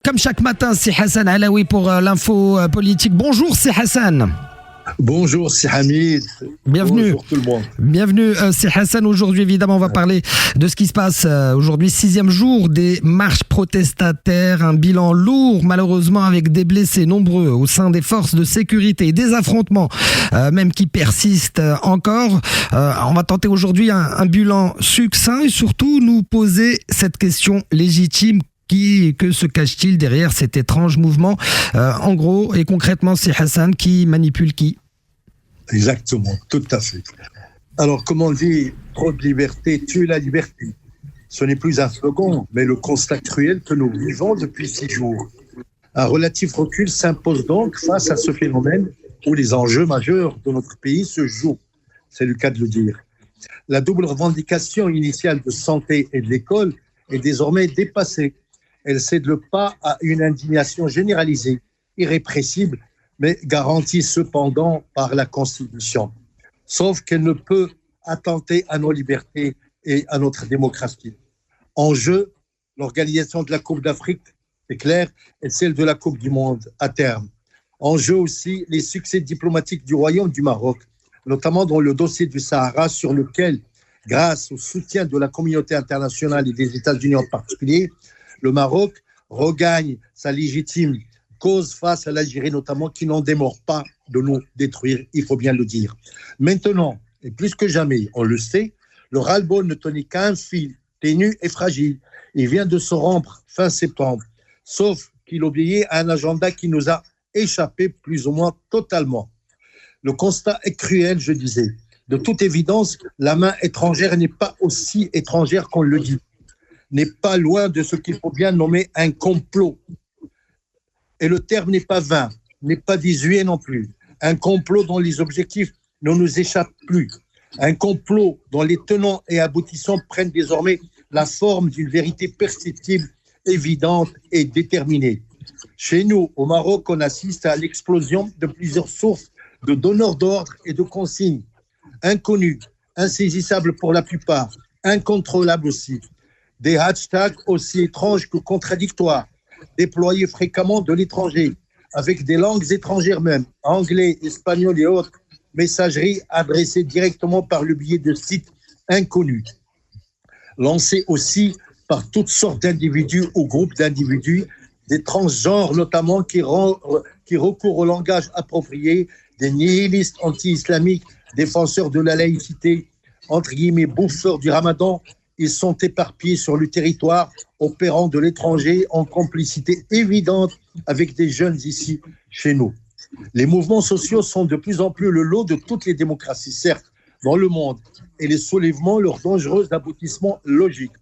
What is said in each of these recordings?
Comme chaque matin, c'est Hassan Alaoui pour l'info politique. Bonjour, c'est Hassan. Bonjour, c'est Hamid. Bienvenue. Bonjour tout le monde. Bienvenue, c'est Hassan. Aujourd'hui, évidemment, on va parler de ce qui se passe aujourd'hui, 6e jour des marches protestataires. Un bilan lourd, malheureusement, avec des blessés nombreux au sein des forces de sécurité et des affrontements, même qui persistent encore. On va tenter aujourd'hui un bilan succinct et surtout nous poser cette question légitime. Que se cache-t-il derrière cet étrange mouvement en gros et concrètement, c'est Hassan qui manipule qui? Exactement, tout à fait. Alors, comme on dit, trop de liberté tue la liberté. Ce n'est plus un slogan, mais le constat cruel que nous vivons depuis 6 jours. Un relatif recul s'impose donc face à ce phénomène où les enjeux majeurs de notre pays se jouent. C'est le cas de le dire. La double revendication initiale de santé et de l'école est désormais dépassée. Elle cède le pas à une indignation généralisée, irrépressible, mais garantie cependant par la Constitution. Sauf qu'elle ne peut attenter à nos libertés et à notre démocratie. En jeu, l'organisation de la Coupe d'Afrique, c'est clair, et celle de la Coupe du Monde à terme. En jeu aussi, les succès diplomatiques du Royaume du Maroc, notamment dans le dossier du Sahara, sur lequel, grâce au soutien de la communauté internationale et des États-Unis en particulier, le Maroc regagne sa légitime cause face à l'Algérie notamment, qui n'en démord pas de nous détruire, il faut bien le dire. Maintenant, et plus que jamais, on le sait, le ras-le-bol ne tenait qu'à un fil, ténu et fragile. Il vient de se rompre fin septembre, sauf qu'il obéissait à un agenda qui nous a échappé plus ou moins totalement. Le constat est cruel, je disais. De toute évidence, la main étrangère n'est pas aussi étrangère qu'on le dit. N'est pas loin de ce qu'il faut bien nommer un complot. Et le terme n'est pas vain, n'est pas désuet non plus. Un complot dont les objectifs ne nous échappent plus. Un complot dont les tenants et aboutissants prennent désormais la forme d'une vérité perceptible, évidente et déterminée. Chez nous, au Maroc, on assiste à l'explosion de plusieurs sources de donneurs d'ordre et de consignes. Inconnues, insaisissables pour la plupart, incontrôlables aussi. Des hashtags aussi étranges que contradictoires, déployés fréquemment de l'étranger, avec des langues étrangères même, anglais, espagnol et autres, messageries adressées directement par le biais de sites inconnus. Lancées aussi par toutes sortes d'individus ou groupes d'individus, des transgenres notamment qui recourent au langage approprié, des nihilistes anti-islamiques, défenseurs de la laïcité, entre guillemets, bouffeurs du ramadan. Ils sont éparpillés sur le territoire, opérant de l'étranger en complicité évidente avec des jeunes ici, chez nous. Les mouvements sociaux sont de plus en plus le lot de toutes les démocraties, certes, dans le monde, et les soulèvements, leur dangereux aboutissement logique.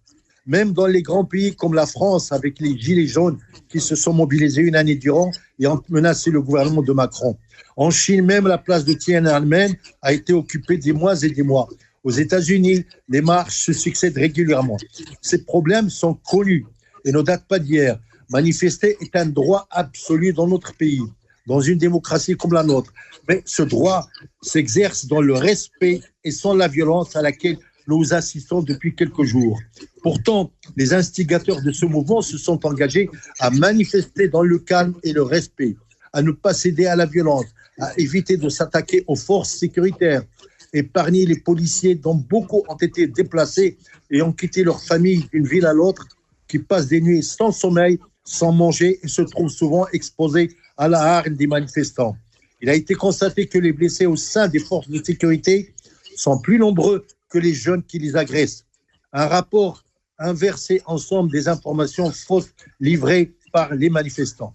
Même dans les grands pays comme la France, avec les gilets jaunes qui se sont mobilisés une année durant et ont menacé le gouvernement de Macron. En Chine, même la place de Tiananmen a été occupée des mois et des mois. Aux États-Unis, les marches se succèdent régulièrement. Ces problèmes sont connus et ne datent pas d'hier. Manifester est un droit absolu dans notre pays, dans une démocratie comme la nôtre. Mais ce droit s'exerce dans le respect et sans la violence à laquelle nous assistons depuis quelques jours. Pourtant, les instigateurs de ce mouvement se sont engagés à manifester dans le calme et le respect, à ne pas céder à la violence, à éviter de s'attaquer aux forces sécuritaires, épargner les policiers dont beaucoup ont été déplacés et ont quitté leur famille d'une ville à l'autre, qui passent des nuits sans sommeil, sans manger et se trouvent souvent exposés à la hargne des manifestants. Il a été constaté que les blessés au sein des forces de sécurité sont plus nombreux que les jeunes qui les agressent. Un rapport inversé ensemble des informations fausses livrées par les manifestants.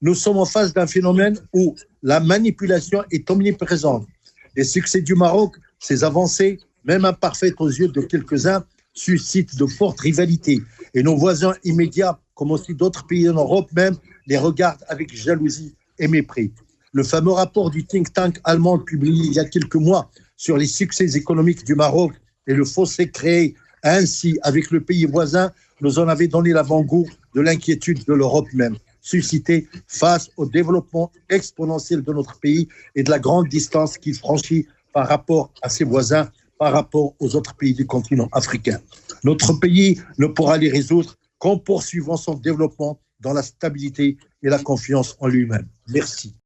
Nous sommes en face d'un phénomène où la manipulation est omniprésente. Les succès du Maroc, ses avancées, même imparfaites aux yeux de quelques-uns, suscitent de fortes rivalités. Et nos voisins immédiats, comme aussi d'autres pays en Europe même, les regardent avec jalousie et mépris. Le fameux rapport du think tank allemand publié il y a quelques mois sur les succès économiques du Maroc et le fossé créé ainsi avec le pays voisin nous en avait donné l'avant-goût de l'inquiétude de l'Europe même, suscitée face au développement exponentiel de notre pays et de la grande distance qu'il franchit par rapport à ses voisins, par rapport aux autres pays du continent africain. Notre pays ne pourra les résoudre qu'en poursuivant son développement dans la stabilité et la confiance en lui-même. Merci.